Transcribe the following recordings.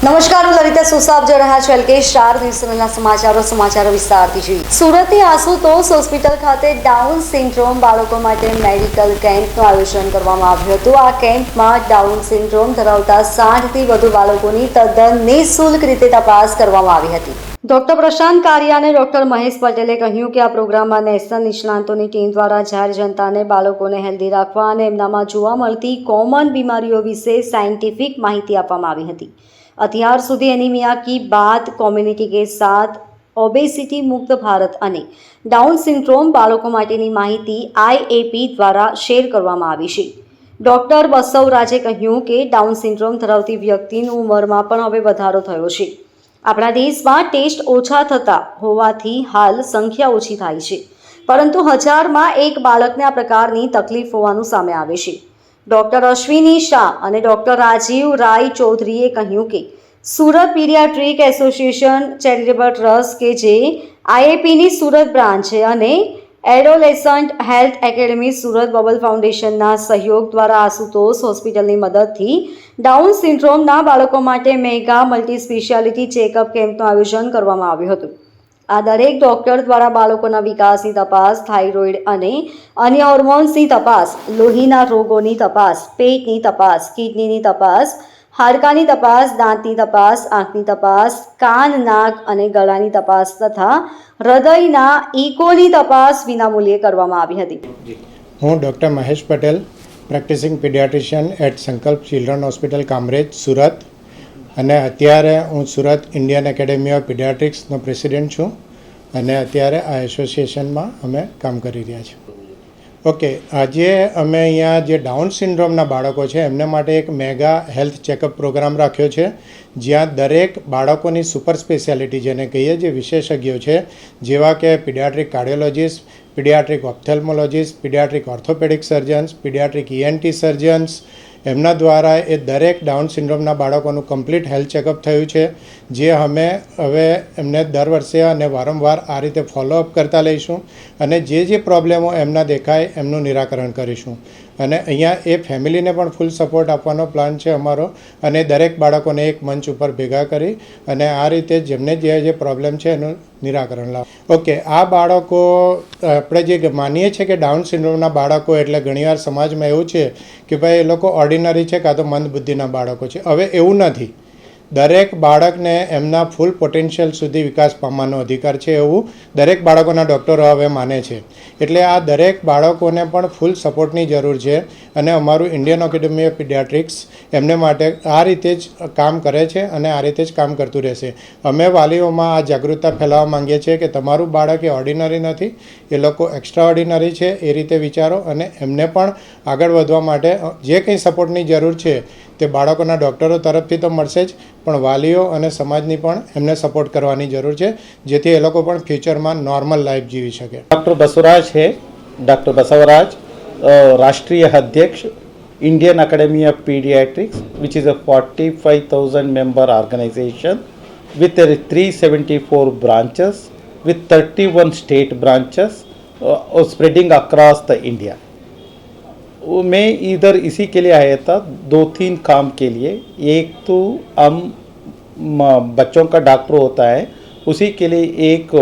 નમસ્કાર, હું લલિતા સુસા, આપ જોઈ રહ્યા છો LK સ્ટાર ન્યૂઝ ચેનલના સમાચારો વિસ્તારથી જોઈએ। સુરતની આશુતોષ હોસ્પિટલ ખાતે ડાઉન સિન્ડ્રોમ બાળકો માટે મેડિકલ કેમ્પનું આયોજન કરવામાં આવ્યું હતું। આ કેમ્પમાં ડાઉન સિન્ડ્રોમ ધરાવતા 60થી વધુ બાળકોની તદ્દન નિઃશુલ્ક રીતે તપાસ કરવામાં આવી હતી। ડોક્ટર પ્રશાંત કારિયા અને ડોક્ટર મહેશ પટેલે કહ્યું કે આ પ્રોગ્રામમાં નેશનલ નિષ્ણાતોની ટીમ દ્વારા જાહેર જનતાને બાળકોને હેલ્ધી રાખવા અને એમનામાં જોવા મળતી કોમન બીમારીઓ વિશે સાયન્ટિફિક માહિતી આપવામાં આવી હતી। અત્યાર સુધી एनीमिया की बात कम्युनिटी के साथ ओबेसिटी मुक्त भारत અને ડાઉન સિન્ડ્રોમ બાળકો માટેની માહિતી IAP દ્વારા શેર કરવામાં આવી છે। ડોક્ટર બસવરાજે કહ્યું કે ડાઉન સિન્ડ્રોમ ધરાવતી વ્યક્તિની ઉંમરમાં પણ હવે વધારો થયો છે। આપણા દેશમાં ટેસ્ટ ઓછા થતા હોવાથી હાલ સંખ્યા ઓછી થાય છે, પરંતુ 1000માં એક બાળકને આ પ્રકારની તકલીફ હોવાનું સામે આવે છે। ડોક્ટર અશ્વિની શાહ અને ડોક્ટર રાજીવ રાય ચૌધરીએ કહ્યું કે Surat paediatric association charitable trust કે જે IAPની સુરત બ્રાન્ચ છે અને adolescent health academy Surat bubble ફાઉન્ડેશનના સહયોગ દ્વારા આશુતોષ હોસ્પિટલની મદદથી ડાઉન સિન્ડ્રોમના બાળકો માટે મેગા મલ્ટી સ્પેશિયાલિટી ચેકઅપ કેમ્પનું આયોજન કરવામાં આવ્યું હતું। આ દરેક ડોક્ટર દ્વારા બાળકોના વિકાસની તપાસ, થાઇરોઇડ અને અન્ય હોર્મોન્સની તપાસ, લોહીના રોગોની તપાસ, પેટની તપાસ, કિડનીની તપાસ, હાડકાની તપાસ, દાંતની તપાસ, આંખની તપાસ, કાન, નાક અને ગળાની તપાસ તથા હૃદયના ઇકોની તપાસ વિનામૂલ્યે કરવામાં આવી હતી। હું doctor Mahesh Patel, practising paediatrician at Sankalp children hospital Kamrej Surat, અને અત્યારે હું સુરત ઇન્ડિયન એકેડેમી ઓફ પીડિયાટ્રિક્સનો પ્રેસિડેન્ટ છું અને અત્યારે આ એસોસિએશનમાં અમે કામ કરી રહ્યા છીએ। ઓકે, આજે અમે અહીંયા જે ડાઉન સિન્ડ્રોમના બાળકો છે એમને માટે એક મેગા હેલ્થ ચેકઅપ પ્રોગ્રામ રાખ્યો છે, જ્યાં દરેક બાળકોની સુપર સ્પેશિયાલિટી જેને કહીએ, જે વિશેષજ્ઞો છે જેવા કે paediatric cardiologist, paediatric ophthalmologist, paediatric orthopaedic surgeons, paediatric ENT surgeons, એમના દ્વારા એ દરેક ડાઉન સિન્ડ્રોમના બાળકોનું કમ્પ્લીટ હેલ્થ ચેકઅપ થયું છે, જે અમે હવે એમને દર વર્ષે અને વારંવાર આ રીતે ફોલોઅપ કરતા લઈશું અને જે પ્રોબ્લેમો એમના દેખાય એમનું નિરાકરણ કરીશું। અને અહીંયા એ ફેમિલીને પણ ફૂલ સપોર્ટ આપવાનો પ્લાન છે અમારો, અને દરેક બાળકોને એક મંચ ઉપર ભેગા કરી અને આ રીતે જેમને જે પ્રોબ્લેમ છે એનું નિરાકરણ લાવ। ઓકે, આ બાળકો આપણે જે માનીએ છીએ કે ડાઉન સિન્ડ્રોમના બાળકો એટલે ઘણીવાર સમાજમાં એવું છે કે ભાઈ એ લોકો ઓર્ડિનરી છે કાં તો મંદ બુદ્ધિના બાળકો છે। હવે એવું નથી, દરેક બાળકને એમના ફૂલ પોટેન્શિયલ સુધી વિકાસ પામવાનો અધિકાર છે એવું દરેક બાળકોના ડૉક્ટરો હવે માને છે। એટલે આ દરેક બાળકોને પણ ફૂલ સપોર્ટની જરૂર છે અને અમારું ઇન્ડિયન એકેડમી ઓફ પીડિયાટ્રિક્સ એમને માટે આ રીતે જ કામ કરે છે અને આ રીતે જ કામ કરતું રહેશે। અમે વાલીઓમાં આ જાગૃતતા ફેલાવવા માંગીએ છીએ કે તમારું બાળક એ ઓર્ડિનરી નથી, એ લોકો એક્સ્ટ્રા ઓર્ડિનરી છે, એ રીતે વિચારો અને એમને પણ આગળ વધવા માટે જે કંઈ સપોર્ટની જરૂર છે તે બાળકોના ડૉક્ટરો તરફથી તો મળશે જ, પણ વાલીઓ અને સમાજની પણ એમને સપોર્ટ કરવાની જરૂર છે, જેથી એ લોકો પણ ફ્યુચરમાં નોર્મલ લાઈફ જીવી શકે। डॉक्टर बसवराज है, डॉक्टर बसवराज राष्ट्रीय अध्यक्ष Indian academy of paediatrics which is a 45,000 member organization with 374 branches with 31 state branches spreading across the India। मैं इधर इसी के लिए आया था 2-3 काम के लिए। एक तो हम बच्चों का डॉक्टर होता है, उसी के लिए एक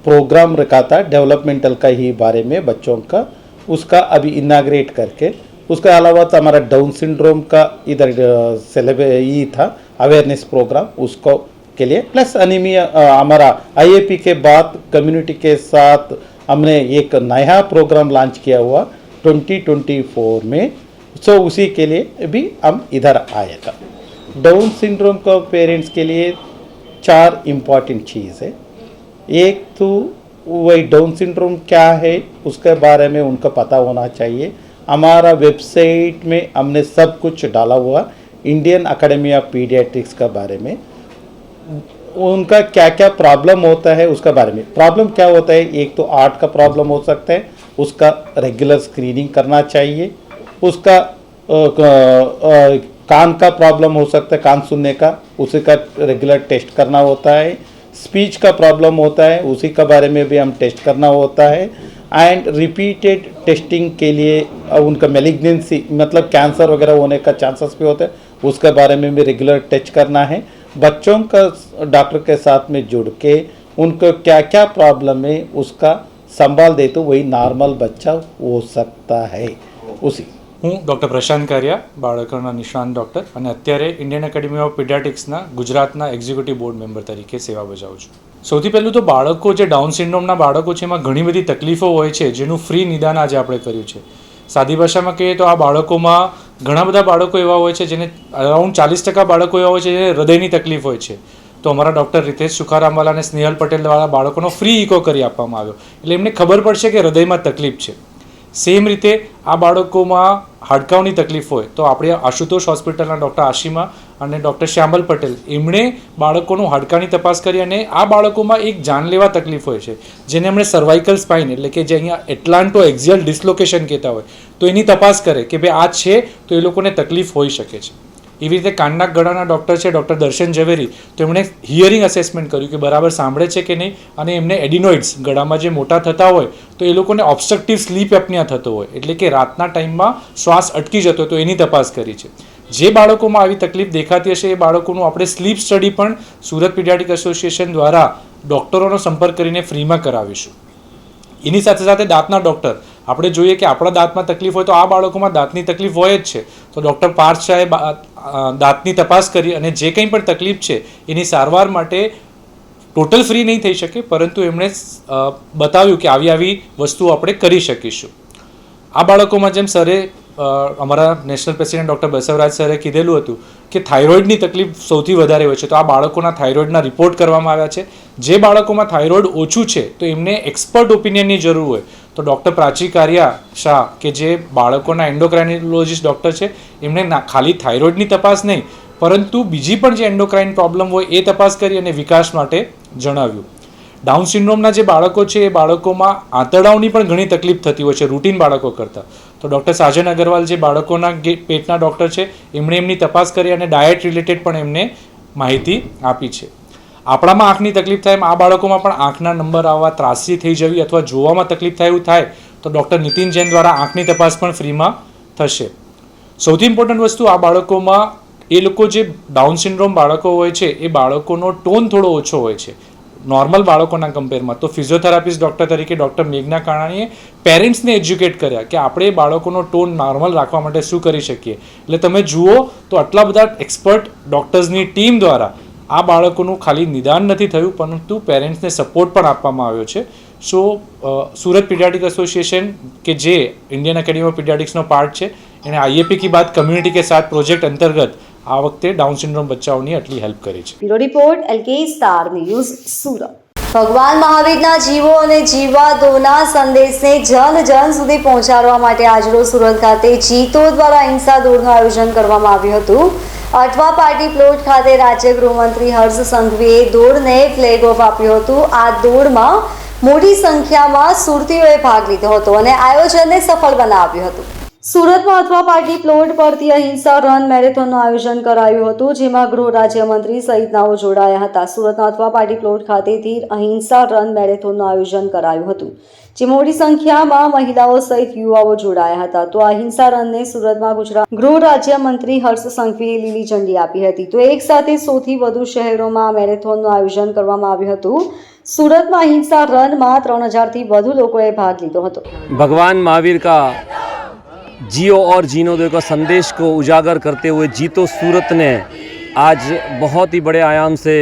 प्रोग्राम रखा था डेवलपमेंटल का ही बारे में बच्चों का, उसका अभी इनाग्रेट करके। उसके अलावा तो हमारा डाउन सिंड्रोम का इधर ये था अवेयरनेस प्रोग्राम, उसको के लिए प्लस एनीमिया हमारा IAP के बाद कम्युनिटी के साथ हमने एक नया प्रोग्राम लॉन्च किया हुआ 2024 में। सो उसी के लिए भी हम इधर आए था। डाउन सिंड्रोम का पेरेंट्स के लिए 4 इम्पॉर्टेंट चीज़ है। एक तो वही डाउन सिंड्रोम क्या है उसके बारे में उनको पता होना चाहिए। हमारा वेबसाइट में हमने सब कुछ डाला हुआ इंडियन एकेडमी ऑफ पीडियाट्रिक्स का बारे में, उनका क्या क्या प्रॉब्लम होता है उसका बारे में। प्रॉब्लम क्या होता है, एक तो आर्ट का प्रॉब्लम हो सकता है, उसका रेगुलर स्क्रीनिंग करना चाहिए। उसका कान का प्रॉब्लम हो सकता है, कान सुनने का, उसी का रेगुलर टेस्ट करना होता है। स्पीच का प्रॉब्लम होता है, उसी के बारे में भी हम टेस्ट करना होता है। एंड रिपीटेड टेस्टिंग के लिए उनका मेलिग्नेंसी मतलब कैंसर वगैरह होने का चांसेस भी होते हैं, उसके बारे में भी रेगुलर टेस्ट करना है। बच्चों का डॉक्टर के साथ में जुड़ के उनको क्या क्या प्रॉब्लम है उसका संभाल दे तो वही नॉर्मल बच्चा हो सकता है उसी। હું ડૉક્ટર પ્રશાંત કારિયા, બાળકોના નિષ્ણાંત ડૉક્ટર, અને અત્યારે ઇન્ડિયન એકેડમી ઓફ પીડિયાટ્રિક્સના ગુજરાતના એક્ઝિક્યુટિવ બોર્ડ મેમ્બર તરીકે સેવા બજાવું છું. સૌથી પહેલું તો બાળકો જે ડાઉન સિન્ડ્રોમના બાળકો છે એમાં ઘણી બધી તકલીફો હોય છે જેનું ફ્રી નિદાન આજે આપણે કર્યું છે. સાદી ભાષામાં કહીએ તો આ બાળકોમાં ઘણા બધા બાળકો એવા હોય છે જેને અરાઉન્ડ 40% બાળકો એવા હોય છે જેને હૃદયની તકલીફ હોય છે. તો અમારા ડૉક્ટર રિતેશ સુખારામવાલા અને સ્નેહલ પટેલ દ્વારા બાળકોનો ફ્રી ઇકો કરી આપવામાં આવ્યો એટલે એમને ખબર પડશે કે હૃદયમાં તકલીફ છે. સેમ રીતે આ બાળકોમાં હાડકાંની તકલીફ હોય તો આપણે આશુતોષ હોસ્પિટલના ડૉક્ટર આશીમા અને ડૉક્ટર શ્યામલ પટેલ એમણે બાળકોનું હાડકાંની તપાસ કરી અને આ બાળકોમાં એક જાનલેવા તકલીફ હોય છે જેને એમણે સર્વાઇકલ સ્પાઇન એટલે કે જે અહીંયા એટલાન્ટો એક્ઝિયલ ડિસ્લોકેશન કહેતા હોય તો એની તપાસ કરે કે ભાઈ આ છે તો એ લોકોને તકલીફ હોઈ શકે છે. એવી રીતે કાનના ગળાના ડૉક્ટર છે ડૉક્ટર દર્શન ઝવેરી, તો એમણે હિયરિંગ અસેસમેન્ટ કર્યું કે બરાબર સાંભળે છે કે નહીં, અને એમને એડિનોઇડ્સ ગળામાં જે મોટા થતા હોય તો એ લોકોને ઓબ્સ્ટ્રક્ટિવ સ્લીપ એપનિયા થતો હોય એટલે કે રાતના ટાઈમમાં શ્વાસ અટકી જતો હોય તો એની તપાસ કરી છે. જે બાળકોમાં આવી તકલીફ દેખાતી હશે એ બાળકોનું આપણે સ્લીપ સ્ટડી પણ સુરત પીડિયાટ્રિક એસોસિએશન દ્વારા ડૉક્ટરોનો સંપર્ક કરીને ફ્રીમાં કરાવીશું. એની સાથે સાથે દાંતના ડૉક્ટર, આપણે જોઈએ કે આપણા દાંતમાં તકલીફ હોય તો આ બાળકોમાં દાંતની તકલીફ હોય જ છે તો ડૉક્ટર પાર્થ શાહે દાંતની તપાસ કરી અને જે કંઈ પણ તકલીફ છે એની સારવાર માટે ટોટલ ફ્રી નહીં થઈ શકે પરંતુ એમણે બતાવ્યું કે આવી આવી વસ્તુઓ આપણે કરી શકીશું. આ બાળકોમાં જેમ સરે અમારા નેશનલ પ્રેસિડેન્ટ ડૉક્ટર બસવરાજ સરે કીધેલું હતું કે થાઇરોઇડની તકલીફ સૌથી વધારે હોય છે તો આ બાળકોના થાઇરોઇડના રિપોર્ટ કરવામાં આવ્યા છે. જે બાળકોમાં થાઇરોઇડ ઓછું છે તો એમને એક્સપર્ટ ઓપિનિયનની જરૂર હોય તો ડૉક્ટર પ્રાચી કારિયા શાહ કે જે બાળકોના એન્ડોક્રાઇનોલોજીસ્ટ ડૉક્ટર છે એમણે ખાલી થાઇરોઇડની તપાસ નહીં પરંતુ બીજી પણ જે એન્ડોક્રાઇન પ્રોબ્લેમ હોય એ તપાસ કરી અને વિકાસ માટે જણાવ્યું. ડાઉન સિન્ડ્રોમના જે બાળકો છે એ બાળકોમાં આંતરડાઓની પણ ઘણી તકલીફ થતી હોય છે રૂટીન બાળકો કરતાં. તો ડૉક્ટર સાજન અગ્રવાલ જે બાળકોના પેટના ડૉક્ટર છે એમણે એમની તપાસ કરી અને ડાયટ રિલેટેડ પણ એમને માહિતી આપી છે. આપણામાં આંખની તકલીફ થાય એમ આ બાળકોમાં પણ આંખના નંબર આવવા, ત્રાસી થઈ જવી અથવા જોવામાં તકલીફ થાય એવું થાય તો ડૉક્ટર નીતિન જૈન દ્વારા આંખની તપાસ પણ ફ્રીમાં થશે. સૌથી ઇમ્પોર્ટન્ટ વસ્તુ આ બાળકોમાં એ લોકો જે ડાઉન સિન્ડ્રોમ બાળકો હોય છે એ બાળકોનો ટોન થોડો ઓછો હોય છે નોર્મલ બાળકોના કમ્પેરમાં. તો ફિઝિયોથેરાપિસ્ટ ડૉક્ટર તરીકે ડૉક્ટર મેઘના કાણાણીએ પેરેન્ટ્સને એજ્યુકેટ કર્યા કે આપણે બાળકોનો ટોન નોર્મલ રાખવા માટે શું કરી શકીએ. એટલે તમે જુઓ તો આટલા બધા એક્સપર્ટ ડૉક્ટર્સની ટીમ દ્વારા આ બાળકોનું ખાલી નિદાન નથી થયું પરંતુ પેરેન્ટ્સને સપોર્ટ પણ આપવામાં આવ્યો છે. સો સુરત પીડિયાટ્રિક એસોસિએશન કે જે ઇન્ડિયન એકેડમી ઓફ પીડિયાટ્રિક્સનો પાર્ટ છે એણે આઈએપી કી બાદ કમ્યુનિટી કે સાથ પ્રોજેક્ટ અંતર્ગત આ વખતે ડાઉન સિન્ડ્રોમ બચ્ચાઓની આટલી હેલ્પ કરી છે. Bureau report LK star news Surat. ભગવાન મહાવીરના જીવો અને જીવાદોના સંદેશને જન સુધી પહોંચાડવા માટે આજરોજ સુરત ખાતે જીતો દ્વારા અહિંસા દોડનું આયોજન કરવામાં આવ્યું હતું. અઠવા પાર્ટી પ્લોટ ખાતે રાજ્ય ગૃહમંત્રી હર્ષ સંઘવીએ દોડને ફ્લેગ ઓફ આપ્યું હતું. આ દોડમાં મોટી સંખ્યામાં સુરતીઓએ ભાગ લીધો હતો અને આયોજનને સફળ બનાવ્યું હતું. સુરતમાં અઠવા પાર્ટી પ્લોટ પરથી અહિંસા રન મેરેથોનનું આયોજન કરાયું હતું જેમાં ગૃહ રાજ્યમંત્રી સહિતનાઓ જોડાયા હતા. સુરતના અઠવા પાર્ટી પ્લોટ ખાતેથી અહિંસા રન મેરેથોનનું આયોજન કરાયું હતું જે મોટી સંખ્યામાં મહિલાઓ સહિત યુવાઓ જોડાયા હતા. તો અહિંસા રનને સુરતમાં ગુજરાત ગૃહ રાજ્યમંત્રી હર્ષ સંઘવીએ લીલી ઝંડી આપી હતી. તો એક સાથે સૌથી વધુ શહેરોમાં મેરેથોનનું આયોજન કરવામાં આવ્યું હતું. સુરતમાં અહિંસા રનમાં 3000થી વધુ લોકોએ ભાગ લીધો હતો. भगवान महावीर का जियो और जीनो दो का संदेश को उजागर करते हुए जीतो सूरत ने आज बहुत ही बड़े आयाम से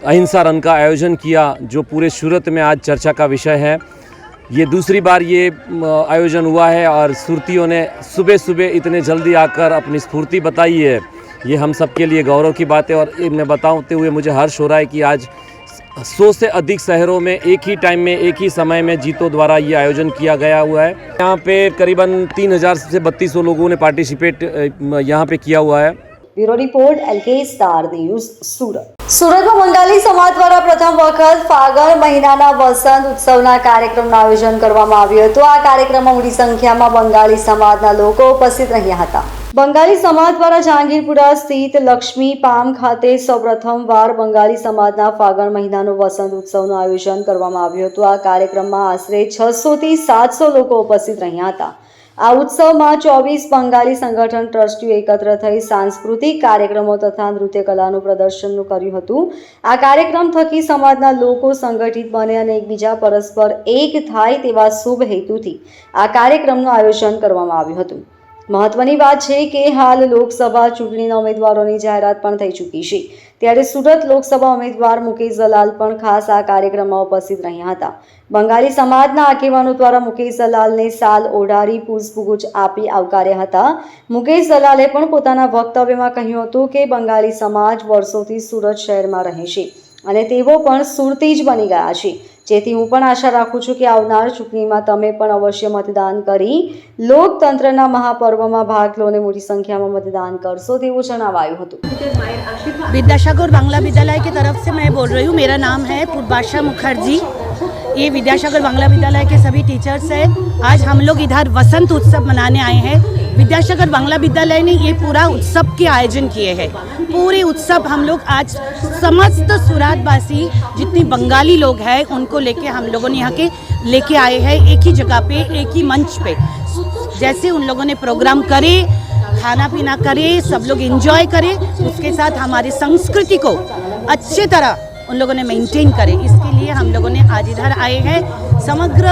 अहिंसा रन का आयोजन किया जो पूरे सूरत में आज चर्चा का विषय है. ये दूसरी बार ये आयोजन हुआ है और सुरतियों ने सुबह सुबह इतने जल्दी आकर अपनी स्फूर्ति बताई है. ये हम सब के लिए गौरव की बात है और मैं बताते हुए मुझे हर्ष हो रहा है कि आज 100 से अधिक शहरों में एक ही टाइम में एक ही समय में जीतो द्वारा ये आयोजन किया गया हुआ है. यहाँ पे करीबन 3000 से 3200 लोगों ने पार्टिसिपेट यहाँ पे किया हुआ है. Bureau report LK star news Surat. સુરતમાં બંગાળી સમાજ દ્વારા પ્રથમ વખત ફાગણ મહિનાના વસંત ઉત્સવના કાર્યક્રમનું આયોજન કરવામાં આવ્યું હતું. આ કાર્યક્રમમાં મોટી સંખ્યામાં બંગાળી સમાજના લોકો ઉપસ્થિત રહ્યા હતા. બંગાળી સમાજ દ્વારા જહાંગીરપુરા સ્થિત લક્ષ્મી પામ ખાતે સૌપ્રથમવાર બંગાળી સમાજના ફાગણ મહિનાનો વસંત ઉત્સવનું આયોજન કરવામાં આવ્યું હતું. આ કાર્યક્રમમાં આશરે 600 થી 700 લોકો ઉપસ્થિત રહ્યા હતા. આ ઉત્સવમાં 24 બંગાળી સંગઠન ટ્રસ્ટીઓ એકત્ર થઈ સાંસ્કૃતિક કાર્યક્રમો તથા નૃત્ય કલાનું પ્રદર્શન કર્યું હતું. આ કાર્યક્રમ થકી સમાજના લોકો સંગઠિત બને અને એકબીજા પરસ્પર એક થાય તેવા શુભ હેતુથી આ કાર્યક્રમનું આયોજન કરવામાં આવ્યું હતું. મહત્વની વાત છે કે હાલ લોકસભા ચૂંટણીના ઉમેદવારોની જાહેરાત પણ થઈ ચૂકી છે. ત્યારે સુરત લોકસભા ઉમેદવાર મુકેશ દલાલ પણ ખાસ આ કાર્યક્રમમાં ઉપસ્થિત રહ્યા હતા. બંગાળી સમાજના આગેવાનો દ્વારા મુકેશ દલાલને સાલ ઓઢાડી પુષ્પગુચ્છ આપી આવકાર્યા હતા. મુકેશ દલાલે પણ પોતાના વક્તવ્યમાં કહ્યું હતું કે બંગાળી સમાજ વર્ષોથી સુરત શહેરમાં રહે છે અને તેઓ પણ સુરતી જ બની ગયા છે. જેથી હું પણ આશા રાખું છું કે આવનાર ચૂંટણીમાં તમે પણ અવશ્ય મતદાન કરી લોકતંત્રના મહાપર્વમાં ભાગ લો અને મોટી સંખ્યામાં મતદાન કરશો તેવું જણાવાયું હતું. विद्यासागर बांग्ला विद्यालय की तरफ से मैं बोल रही हूँ. मेरा नाम है पूर्वाशा मुखर्जी. ये विद्यासागर बांग्ला विद्यालय के सभी टीचर्स हैं. आज हम लोग इधर वसंत उत्सव मनाने आए हैं. विद्यासागर बांग्ला विद्यालय ने ये पूरा उत्सव के आयोजन किए हैं. पूरे उत्सव हम लोग आज समस्त सुरातवासी जितनी बंगाली लोग हैं उनको लेके हम लोगों ने यहाँ के लेके आए हैं एक ही जगह पे एक ही मंच पे. जैसे उन लोगों ने प्रोग्राम करे, खाना पीना करे, सब लोग एंजॉय करें, उसके साथ हमारी संस्कृति को अच्छे तरह उन लोगों ने मेंटेन करे. इसके लिए हम लोगों ने आज इधर आए हैं. समग्र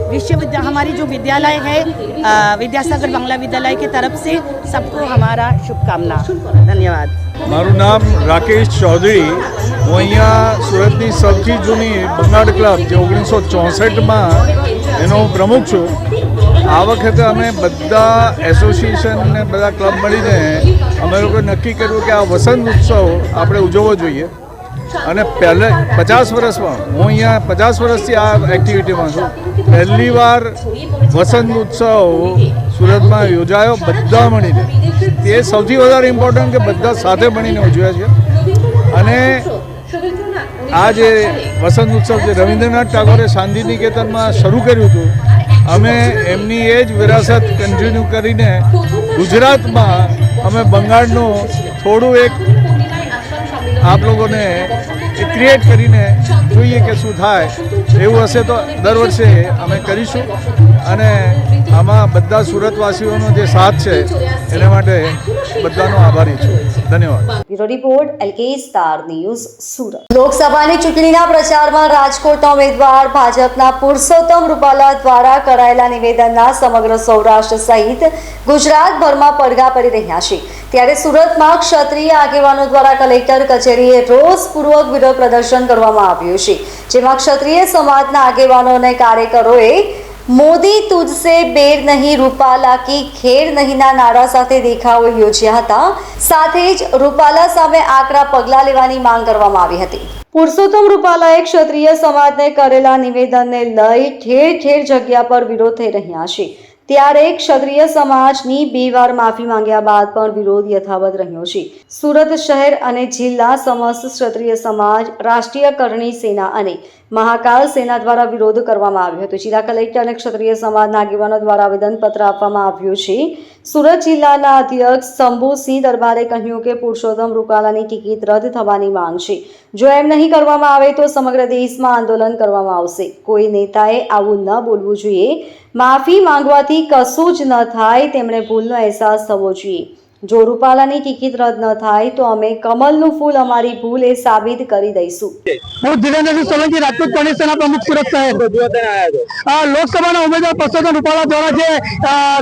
विश्वविद्यालय हमारी जो विद्यालय है विद्यासागर बांग्ला विद्यालय की तरफ से सबको हमारा शुभकामना. धन्यवाद. મારું નામ રાકેશ ચૌધરી. હું અહીંયા સુરતની સૌથી જૂની બંગાળ ક્લબ જે 1964માં એનો હું પ્રમુખ છું. આ વખતે અમે બધા એસોસિએશન ને બધા ક્લબ મળીને અમે લોકોએ નક્કી કર્યું કે આ વસંત ઉત્સવ આપણે ઉજવવો જોઈએ. અને પહેલે 50 વર્ષમાં હું અહીંયા 50 વર્ષથી આ એક્ટિવિટીમાં છું. પહેલી વાર વસંત ઉત્સવ સુરતમાં યોજાયો બધા મળીને. તે સૌથી વધારે ઇમ્પોર્ટન્ટ કે બધા સાથે મળીને ઉજવ્યા છે. અને આ જે વસંત ઉત્સવ જે રવિન્દ્રનાથ ટાગોરે શાંતિ નિકેતનમાં શરૂ કર્યું હતું અમે એમની એ જ વિરાસત કન્ટિન્યુ કરીને ગુજરાતમાં અમે બંગાળનું થોડું એક આપ લોકોને ક્રિએટ કરીને જોઈએ કે શું થાય. એવું હશે તો દર વર્ષે અમે કરીશું. અને આમાં બધા સુરતવાસીઓનો જે સાથ છે એના માટે બધાનો આભારી છું. ધન્યવાદ. Bureau report LK star news Surat. લોકસભાની ચૂંટણીના પ્રચારમાં રાજકોટના ઉમેદવાર ભાજપના પુરુષોત્તમ રૂપાલા દ્વારા કરાયેલા નિવેદનના સમગ્ર સૌરાષ્ટ્ર સહિત ગુજરાતભરમાં પડઘા પડી રહ્યા છે. ત્યારે સુરતમાં ક્ષત્રિય આગેવાનો દ્વારા કલેક્ટર કચેરીએ રોષપૂર્વક વિરોધ પ્રદર્શન કરવામાં આવ્યું છે. જેમાં ક્ષત્રિય સમાજના આગેવાનો અને કાર્યકરોએ મોદી તુજસે બેર નહીં રૂપાલા કી ખેર નહીંના નારા સાથે દેખાવો યોજ્યા હતા. સાથે જ રૂપાલા સામે આકરા પગલાં લેવાની માંગ કરવામાં આવી હતી. પુરુષોત્તમ રૂપાલાએ ક્ષત્રિય સમાજને કરેલા નિવેદનને લઈ ઠેર ઠેર જગ્યા પર વિરોધ થઈ રહ્યા છે. ત્યારે ક્ષત્રિય સમાજની 2 વાર માફી માંગ્યા બાદ પણ વિરોધ યથાવત રહ્યો છે. સુરત શહેર અને જિલ્લા સમસ્ત ક્ષત્રિય સમાજ, રાષ્ટ્રીય કરણી સેના અને મહાકાલ સેના દ્વારા વિરોધ કરવામાં આવ્યો હતો. જિલ્લા કલેક્ટર અને ક્ષત્રિય સમાજના આગેવાનો દ્વારા આવેદનપત્ર આપવામાં આવ્યું છે. સુરત જિલ્લાના અધ્યક્ષ શંભુસિંહ દરબારે કહ્યું કે પુરુષોત્તમ રૂપાલાની ટિકિટ રદ થવાની માંગ છે. જો એમ નહીં કરવામાં આવે તો સમગ્ર દેશમાં આંદોલન કરવામાં આવશે. કોઈ નેતાએ આવું ન બોલવું જોઈએ. માફી માંગવાથી કશું જ ન થાય. તેમણે ભૂલનો અહેસાસ થવો જોઈએ. જો રૂપાલાની ટિકિટ રદ ન થાય તો અમે કમલનું ફૂલ અમારી ભૂલ એ સાબિત કરી દઈશું. હું ધીરેન્દ્રસિંહ સોલંકી, રાજપૂત કોંગ્રેસ સેના પ્રમુખ, સુરત શહેર. લોકસભાના ઉમેદવાર પુરુષોત્તમ રૂપાલા દ્વારા જે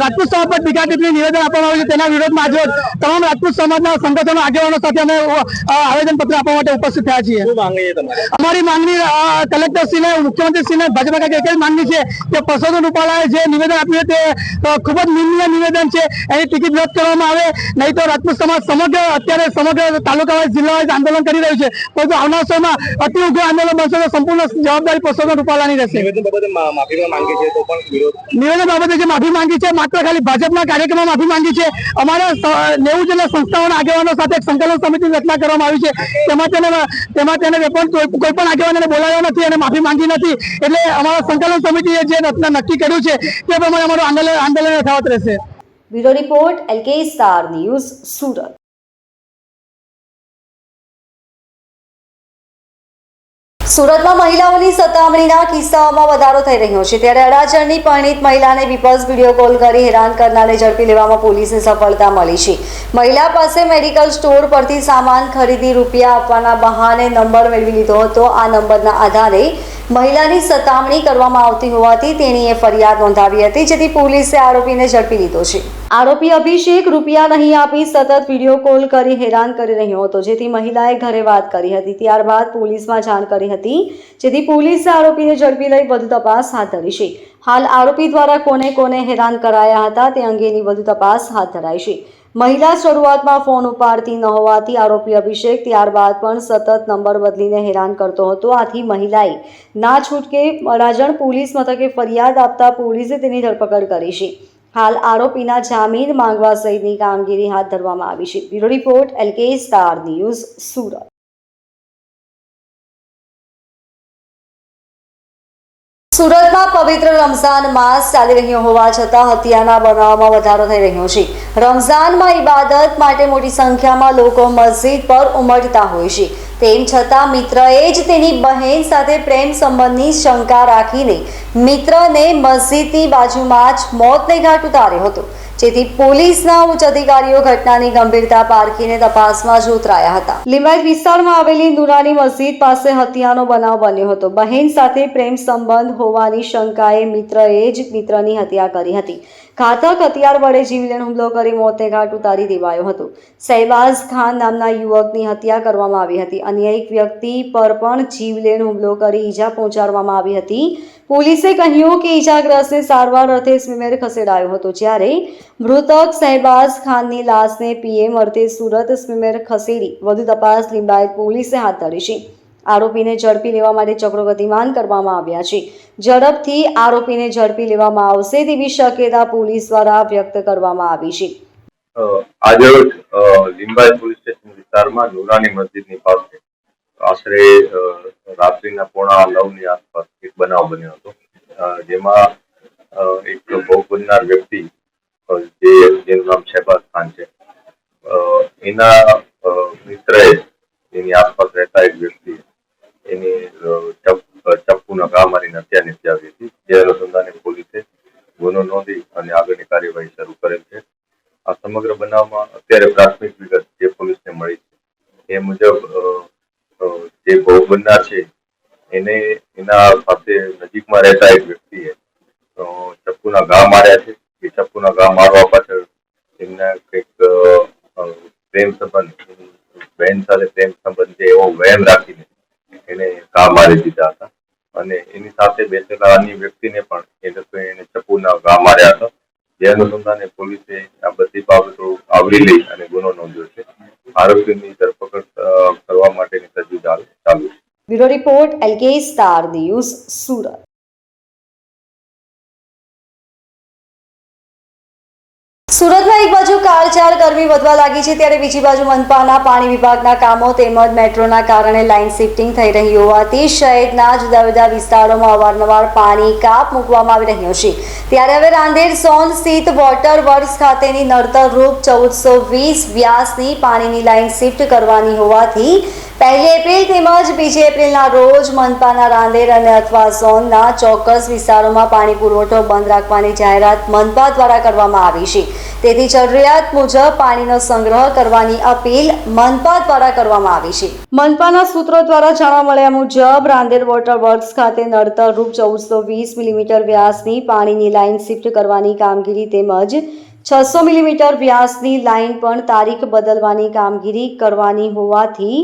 રાજપૂત સમાજ પર ટીકા ટિપ્પણી નિવેદન આપવામાં આવ્યું છે તેના વિરોધમાં આજે તમામ રાજપૂત સમાજના સંગઠનો આગેવાનો સાથે અમે આવેદનપત્ર આપવા માટે ઉપસ્થિત થયા છીએ. અમારી માંગણી કલેક્ટરશ્રીને, મુખ્યમંત્રીશ્રીને, ભાજપા એક જ માંગણી છે કે પુરુષોત્તમ રૂપાલાએ જે નિવેદન આપ્યું તે ખૂબ જ નિંદનીય નિવેદન છે. એની ટિકિટ રદ કરવામાં આવે, નહીં તો રાજપૂત સમાજ અત્યારે સમગ્ર તાલુકા વાઇઝ, જિલ્લા વાઇઝ આંદોલન કરી રહ્યું છે. પરંતુ આવનાર સમયમાં અતિ ઉગ્ર આંદોલન બનશે તો સંપૂર્ણ જવાબદારી પુરુષોત્તમ રૂપાલાની રહેશે. નિવેદન બાબતે જે માફી માંગી છે માત્ર ખાલી ભાજપના કાર્યક્રમમાં માફી માંગી છે. અમારા 90 જેટલા સંસ્થાઓના આગેવાનો સાથે એક સંકલન સમિતિની રચના કરવામાં આવી છે. તેમાં તેને કોઈ પણ આગેવાનને બોલાવ્યો નથી અને માફી માંગી નથી. એટલે અમારા સંકલન સમિતિએ જે રચના નક્કી કર્યું છે તે પ્રમાણે અમારું આંદોલન યથાવત રહેશે. Bureau report LK star news Surat. સુરતમાં મહિલાઓની સતામણીના કિસ્સાઓમાં વધારો થઈ રહ્યો છે, ત્યારે અડાજણની પરિણીત મહિલાને વિપક્ષ વિડીયો કોલ કરી હેરાન કરનારને ઝડપી લેવામાં પોલીસને સફળતા મળી છે. મહિલા પાસે મેડિકલ સ્ટોર પરથી સામાન ખરીદી રૂપિયા આપવાના બહાને નંબર મેળવી લીધો હતો. આ નંબરના આધારે મહિલાની સતામણી કરવામાં આવતી હોવાથી તેણીએ ફરિયાદ નોંધાવી હતી, જેથી પોલીસે આરોપીને ઝડપી લીધો છે. આરોપી અભિષેક રૂપિયા નહીં આપી સતત વિડીયો કોલ કરી હેરાન કરી રહ્યો હતો, જેથી મહિલાએ ઘરે વાત કરી હતી. ત્યારબાદ પોલીસમાં જાણ કરી હતી, જેથી પોલીસે આરોપીને ઝડપી લઈ વધુ તપાસ હાથ ધરી છે. હાલ આરોપી દ્વારા કોને કોને હેરાન કરાયા હતા તે અંગેની વધુ તપાસ હાથ ધરાઈ છે. મહિલા શરૂઆતમાં ફોન ઉપાડતી ન હોવાથી આરોપી અભિષેક ત્યારબાદ પણ સતત નંબર બદલીને હેરાન કરતો હતો. આથી મહિલાએ ના છૂટકે અડાજણ પોલીસ મથકે ફરિયાદ આપતા પોલીસે તેની ધરપકડ કરી છે. હાલ આરોપીના જામીન માંગવા સહિતની કામગીરી હાથ ધરવામાં આવી છે. Bureau report LK star news, Surat. સુરતમાં પવિત્ર રમઝાન માસ ચાલી રહ્યો હોવા છતાં હત્યાના બનાવમાં વધારો થઈ રહ્યો છે. રમઝાનમાં ઇબાદત માટે મોટી સંખ્યામાં લોકો મસ્જિદ પર ઉમટતા હોય છે. તેમ છતાં મિત્રએ જ તેની બહેન સાથે પ્રેમ સંબંધની શંકા રાખીને મિત્રને મસ્જિદની બાજુમાં જ મોતને ઘાટ ઉતાર્યો હતો, જેથી પોલીસના ઉચ્ચ અધિકારીઓ ઘટનાની ગંભીરતા પારખીને તપાસમાં જોતરાયા હતા. લિંબાયત વિસ્તારમાં આવેલી નુરાની મસ્જિદ પાસે હત્યાનો બનાવ બન્યો હતો. બહેન સાથે પ્રેમ સંબંધ હોવાની શંકાએ મિત્રએ જ મિત્રની હત્યા કરી હતી. ઘાતક હથિયાર વડે જીવલેણ હુમલો કરી મોતને ઘાટ ઉતારી દેવાયો હતો. શહેબાઝ ખાન નામના યુવકની હત્યા કરવામાં આવી હતી. અન્ય એક વ્યક્તિ પર પણ જીવલેણ હુમલો કરી ઈજા પહોંચાડવામાં આવી હતી. પોલીસે કહ્યું કે ઈજાગ્રસ્તને સારવાર અર્થે સ્મીમેર ખસેડાયો હતો, જ્યારે મૃતક શહેબાઝ ખાનની લાશને PM અર્થે સુરત સ્મીમેર ખસેડી વધુ તપાસ લિંબાયત પોલીસે હાથ ધરી છે. આરોપીને ઝડપી લેવા માટે ચક્રો ગતિમાન કરવામાં આવ્યા છે. ઝડપથી આરોપીને ઝડપી લેવામાં આવશે તેવી શક્યતા પોલીસ દ્વારા વ્યક્ત કરવામાં આવી છે. આજરોજ લિંબાયત પોલીસ સ્ટેશન વિસ્તારમાં નુરાની મસ્જિદની પાસે આશરે રાત્રિના 9:15 આસપાસ એક બનાવ બન્યો હતો, જેમાં એક ભોગ બનનાર વ્યક્તિ જેનું નામ શહેબાઝ ખાન છે, એના મિત્રએ એની આસપાસ રહેતા એક વ્યક્તિ એની ચપ્પુના ઘા મારીને હત્યા નિપજાવી હતી. જે અનુસંધાને પોલીસે ગુનો નોંધી અને આગળની કાર્યવાહી શરૂ કરેલ છે. આ સમગ્ર બનાવમાં અત્યારે પ્રાથમિક વિગત જે પોલીસને મળી છે એ મુજબ જે ભોગ બનનાર છે એને એના સાથે નજીકમાં રહેતા એક વ્યક્તિએ ચપ્પુના ઘા માર્યા છે. એ ચપ્પુના ઘા મારવા પાછળ એમને કંઈક પ્રેમ સંબંધ, બહેન સાથે પ્રેમ સંબંધ છે એવો વહેમ રાખીને એને ઘા મારી દીધા હતા, અને એની સાથે બેસેલા અન્ય વ્યક્તિને પણ એને ચપ્પુના ઘા માર્યા હતા. જે અનુસંધાને પોલીસે આ બધી બાબતો આવરી લઈ અને ગુનો નોંધ્યો છે. આરોપીની ધરપકડ કરવા માટેની તજવીજ ચાલુ છે. Bureau report LK star news, Surat. સુરતમાં એક બાજુ કાળઝાળ ગરમી વધવા લાગી છે, ત્યારે બીજી બાજુ મનપાના પાણી વિભાગના કામો તેમજ મેટ્રોના કારણે લાઇન શિફ્ટિંગ થઈ રહી હોવાથી શહેરના જુદા જુદા વિસ્તારોમાં અવારનવાર પાણી કાપ મૂકવામાં આવી રહ્યો છે. ત્યારે હવે રાંદેર ઝોન સ્થિત વોટર વર્ક્સ ખાતેની નડતરરૂપ 1420 વ્યાસની પાણીની લાઇન શિફ્ટ કરવાની હોવાથી 1 એપ્રિલ તેમજ 2 એપ્રિલના રોજ મનપાના રાંદેર અને અથવા ઝોનના ચોક્કસ વિસ્તારોમાં પાણી પુરવઠો બંધ રાખવાની જાહેરાત મનપા દ્વારા કરવામાં આવી છે. તેથી જરૂરિયાત મુજબ પાણીનો સંગ્રહ કરવાની અપીલ મનપા દ્વારા કરવામાં આવી છે. મનપાના સૂત્રો દ્વારા જાણવા મળ્યા મુજબ રાંદેર વોટર વર્ક્સ ખાતે નડતરરૂપ 1420 મિલીમીટર વ્યાસની પાણીની લાઇન શિફ્ટ કરવાની કામગીરી તેમજ 600 મિલીમીટર વ્યાસની લાઇન પણ તારીખ બદલવાની કામગીરી કરવાની હોવાથી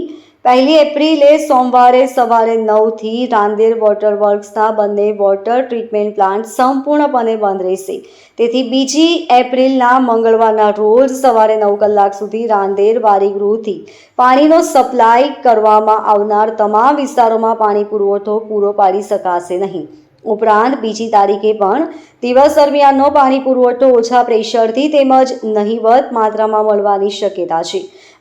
1 એપ્રિલે સોમવારે સવારે 9 થી રાંદેર વોટર વર્ક્સના બંને વોટર ટ્રીટમેન્ટ પ્લાન્ટ સંપૂર્ણપણે બંધ રહેશે. તેથી 2 એપ્રિલના મંગળવારના રોજ સવારે 9 કલાક સુધી રાંદેર વારીગૃહથી પાણીનો સપ્લાય કરવામાં આવનાર તમામ વિસ્તારોમાં પાણી પુરવઠો પૂરો પાડી શકાશે નહીં. ઉપરાંત 2 તારીખે પણ દિવસ દરમિયાનનો પાણી પુરવઠો ઓછા પ્રેશરથી તેમજ નહિવત માત્રામાં મળવાની શક્યતા છે.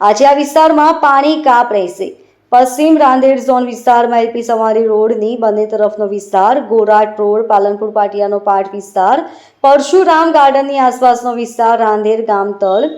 આજે આ વિસ્તારમાં પાણી કાપ રહેશે. પશ્ચિમ રાંદેર ઝોન વિસ્તારમાં LP સવારી રોડની બંને તરફનો વિસ્તાર, ગોરાટ રોડ, પાલનપુર પાટિયાનો પાટ વિસ્તાર, પરશુરામ ગાર્ડનની આસપાસનો વિસ્તાર, રાંદેર ગામતળ,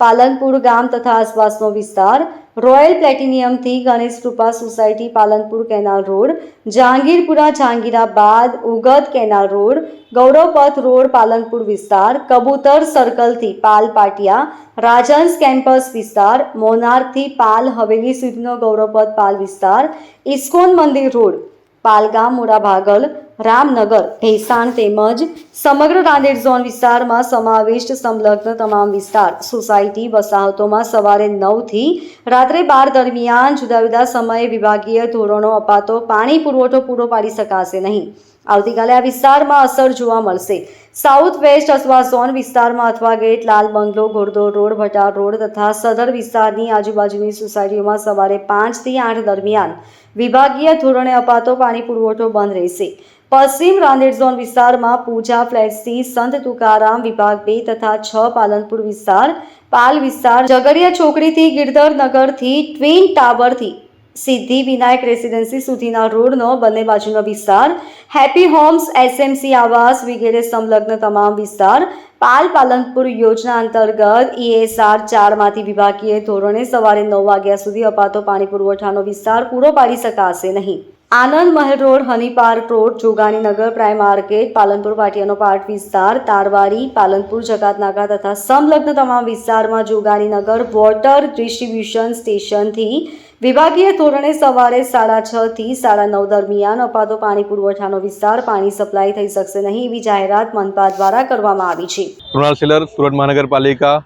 પાલનપુર ગામ તથા આસપાસનો વિસ્તાર, રોયલ પ્લેટિનિયમથી Ganesh Krupa society Palanpur canal road, Jahangirpura Jahangirabad Ugat canal road, Gauravpath road Palanpur વિસ્તાર, કબૂતર સર્કલથી પાલ પાટિયા, રાજહંસ કેમ્પસ વિસ્તાર, મોનારથી પાલ હવેલી સુધીનો ગૌરવપથ પાલ વિસ્તાર, ઇસ્કોન મંદિર રોડ, પાલગામ મોરા ભાગલ, રામનગર, ભેસાણ તેમજ સમગ્ર રાંદેર ઝોન વિસ્તારમાં સમાવિષ્ટ સંલગ્ન તમામ વિસ્તાર, સોસાયટી, વસાહતોમાં સવારે 9થી રાત્રે 12 દરમિયાન જુદા જુદા સમયે વિભાગીય ધોરણો અપાતો પાણી પુરવઠો પૂરો પાડી શકાશે નહીં. આવતીકાલે આ વિસ્તારમાં અસર જોવા મળશે. સાઉથ વેસ્ટ અસવા ઝોન વિસ્તારમાં અથવા ગેટ, લાલ બંગલો, ઘોડદોડ રોડ, ભટાર રોડ તથા સદર વિસ્તારની આજુબાજુની સોસાયટીઓમાં સવારે 5 થી 8 દરમિયાન વિભાગીય ધોરણે અપાતો પાણી પુરવઠો બંધ રહેશે. પશ્ચિમ રાંદેર ઝોન વિસ્તારમાં પૂજા ફ્લેટ્સથી સંત તુકારામ વિભાગ 2 તથા 6 પાલનપુર વિસ્તાર, પાલ વિસ્તાર, ઝઘડિયા ચોકડીથી ગિરધર નગરથી ટ્વિન ટાવરથી સિદ્ધિ વિનાયક રેસિડેન્સી સુધીના રોડનો બંને બાજુનો વિસ્તાર, હેપી હોમ્સ, એસએમસી આવાસ વગેરે સંલગ્ન તમામ વિસ્તાર પાલનપુર યોજના અંતર્ગત ESR 4માંથી વિભાગીય ધોરણે સવારે 9 વાગ્યા સુધી અપાતો પાણી પુરવઠાનો વિસ્તાર પૂરો પાડી શકાશે નહીં. Anand Mahal road, honey park road, Joganinagar, prime market, Palanpur પાટિયાનો પાર્ક વિસ્તાર, તારવાડી, પાલનપુર જકાતનાકા તથા સંલગ્ન તમામ વિસ્તારમાં જોગાણીનગર વોટર ડિસ્ટ્રીબ્યુશન સ્ટેશનથી વિભાગીય ધોરણે સવારે 6:30 થી 9:30 દરમિયાન અપાતો પાણી પુરવઠાનો વિસ્તાર પાણી સપ્લાય થઈ શકશે નહીં એવી જાહેરાત મનપા દ્વારા કરવામાં આવી છે. કૃણાલ સેલર, સુરત મહાનગરપાલિકા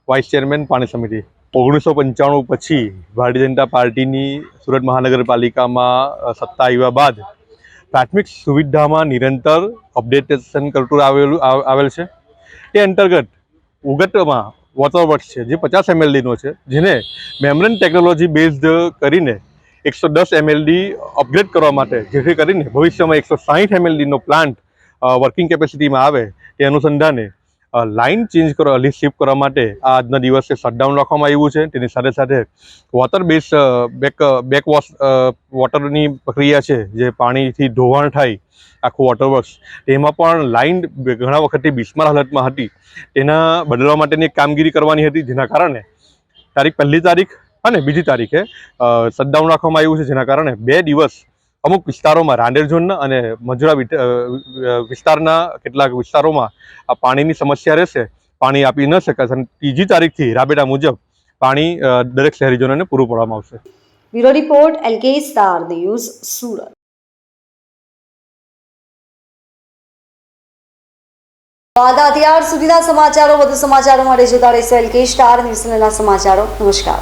વાઇસ ચેરમેન પાણી સમિતિ. 1995 પછી ભારતીય જનતા પાર્ટીની સુરત મહાનગરપાલિકામાં સત્તા આવ્યા બાદ પ્રાથમિક સુવિધામાં નિરંતર અપડેટેશન કરતું આવેલ છે. તે અંતર્ગત ઉગતમાં વોટરવર્ક્સ છે જે 50 mld નો છે, જેને મેમ્બ્રેન ટેકનોલોજી બેઝડ કરીને 110 mld અપગ્રેડ કરવા માટે, જેથી કરીને ભવિષ્યમાં 160 mld નો પ્લાન્ટ વર્કિંગ કેપેસિટીમાં આવે તે અનુસંધાને લાઇન ચેન્જ કરવા, લિફ્ટ શિફ્ટ કરવા માટે આજના દિવસે શટડાઉન રાખવામાં આવ્યું છે. તેની સાથે સાથે વોટર બેઝ બેકવોશ વોટરની પ્રક્રિયા છે, જે પાણીથી ધોવાણ થાય આખું વોટરવર્ક્સ, તેમાં પણ લાઇન ઘણા વખતથી બિસ્માર હાલતમાં હતી, તેના બદલવા માટેની એક કામગીરી કરવાની હતી, જેના કારણે તારીખ 1લી તારીખ અને 2જી તારીખે શટડાઉન રાખવામાં આવ્યું છે. જેના કારણે 2 દિવસ અમુક વિસ્તારોમાં, રાંદેર ઝોનના અને મજૂરા વિસ્તારના કેટલાક વિસ્તારોમાં આ પાણીની સમસ્યા રહેશે, પાણી આપી ન શકાશે અને 3જી તારીખથી રાબેતા મુજબ પાણી દરેક શહેરીજનોને પૂરું પાડવામાં આવશે. Bureau report, LK star news, Surat. અત્યાર સુધીના સમાચારો, વધુ સમાચારો માટે જોતા રહેશો LK સ્ટાર ન્યૂઝના સમાચારો. નમસ્કાર.